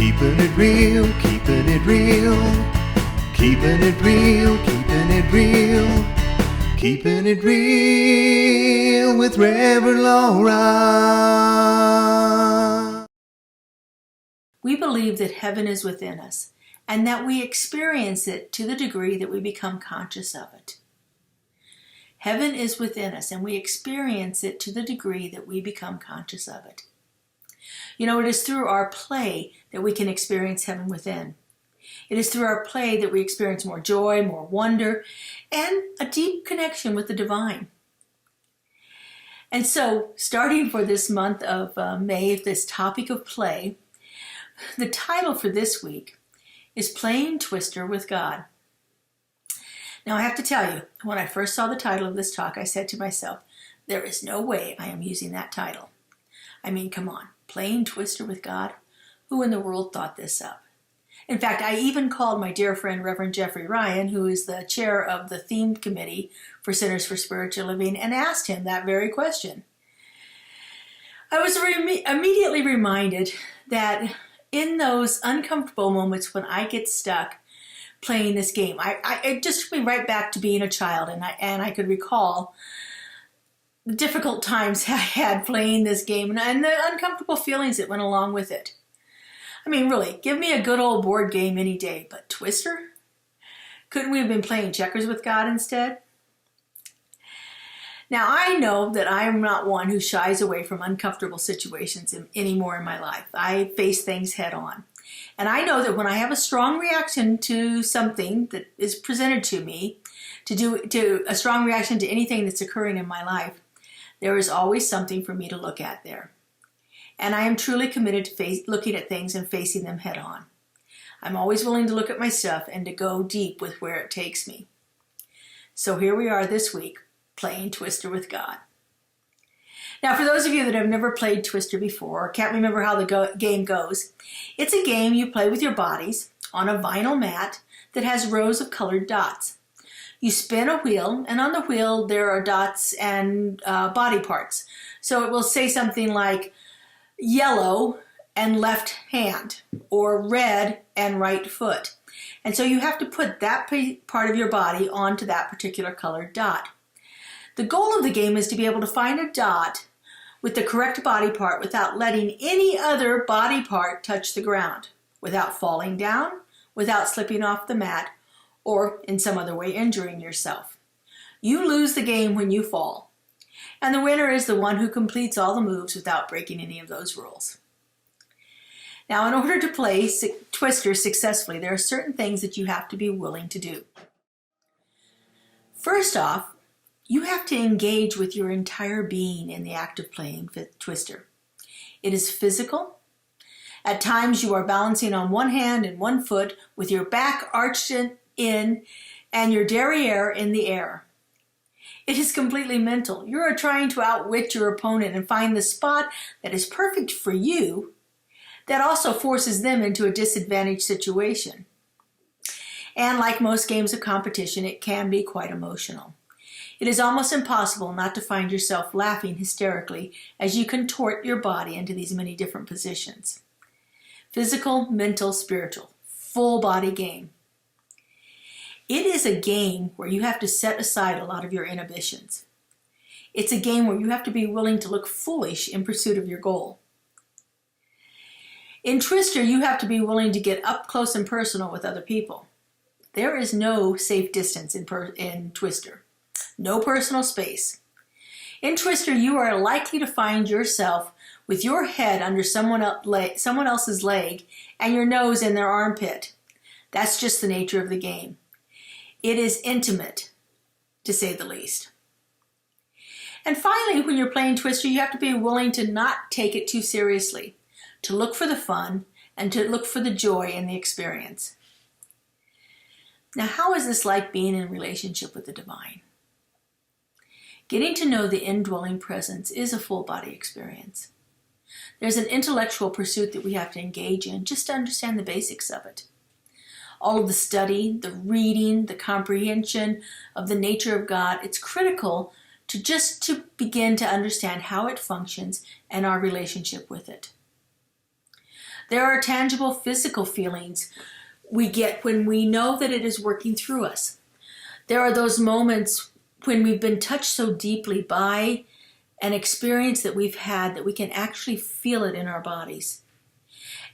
Keeping it real, keeping it real. Keeping it real, keeping it real. Keeping it real with Reverend Laura. We believe that heaven is within us and that we experience it to the degree that we become conscious of it. Heaven is within us and we experience it to the degree that we become conscious of it. You know, it is through our play that we can experience heaven within. It is through our play that we experience more joy, more wonder, and a deep connection with the divine. And so, starting for this month of May, this topic of play, the title for this week is Playing Twister with God. Now, I have to tell you, when I first saw the title of this talk, I said to myself, there is no way I am using that title. I mean, come on, Playing Twister with God? Who in the world thought this up? In fact, I even called my dear friend Reverend Jeffrey Ryan, who is the chair of the theme committee for Centers for Spiritual Living, and asked him that very question. I was immediately reminded that in those uncomfortable moments when I get stuck playing this game, it just took me right back to being a child, and I could recall the difficult times I had playing this game and the uncomfortable feelings that went along with it. I mean, really, give me a good old board game any day, but Twister? Couldn't we have been playing checkers with God instead? Now, I know that I am not one who shies away from uncomfortable situations anymore in my life. I face things head on. And I know that when I have a strong reaction to something that is presented to me, to a strong reaction to anything that's occurring in my life, there is always something for me to look at there. And I am truly committed to looking at things and facing them head on. I'm always willing to look at my stuff and to go deep with where it takes me. So here we are this week, playing Twister with God. Now, for those of you that have never played Twister before or can't remember how the game goes, it's a game you play with your bodies on a vinyl mat that has rows of colored dots. You spin a wheel, and on the wheel there are dots and body parts. So it will say something like yellow and left hand, or red and right foot. And so you have to put that part of your body onto that particular colored dot. The goal of the game is to be able to find a dot with the correct body part without letting any other body part touch the ground, without falling down, without slipping off the mat, or in some other way injuring yourself. You lose the game when you fall, and the winner is the one who completes all the moves without breaking any of those rules. Now, in order to play Twister successfully, there are certain things that you have to be willing to do. First off, you have to engage with your entire being in the act of playing Twister. It is physical. At times you are balancing on one hand and one foot with your back arched in and your derriere in the air. It is completely mental. You are trying to outwit your opponent and find the spot that is perfect for you that also forces them into a disadvantaged situation. And like most games of competition, it can be quite emotional. It is almost impossible not to find yourself laughing hysterically as you contort your body into these many different positions. Physical, mental, spiritual, full body game. It is a game where you have to set aside a lot of your inhibitions. It's a game where you have to be willing to look foolish in pursuit of your goal. In Twister, you have to be willing to get up close and personal with other people. There is no safe distance in Twister. No personal space. In Twister, you are likely to find yourself with your head under someone else's leg and your nose in their armpit. That's just the nature of the game. It is intimate, to say the least. And finally, when you're playing Twister, you have to be willing to not take it too seriously, to look for the fun and to look for the joy in the experience. Now, how is this like being in a relationship with the divine? Getting to know the indwelling presence is a full body experience. There's an intellectual pursuit that we have to engage in just to understand the basics of it. All of the study, the reading, the comprehension of the nature of God, it's critical to begin to understand how it functions and our relationship with it. There are tangible physical feelings we get when we know that it is working through us. There are those moments when we've been touched so deeply by an experience that we've had that we can actually feel it in our bodies.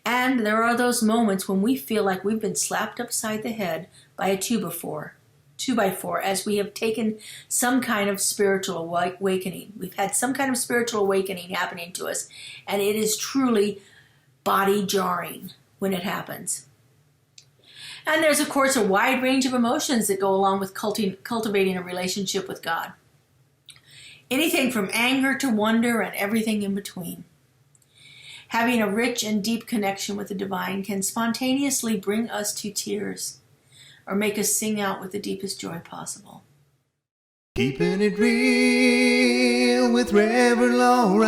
And there are those moments when we feel like we've been slapped upside the head by a 2x4, as we have taken some kind of spiritual awakening. We've had some kind of spiritual awakening happening to us, and it is truly body jarring when it happens. And there's, of course, a wide range of emotions that go along with cultivating a relationship with God. Anything from anger to wonder and everything in between. Having a rich and deep connection with the divine can spontaneously bring us to tears or make us sing out with the deepest joy possible. Keeping it real with Reverend Laura.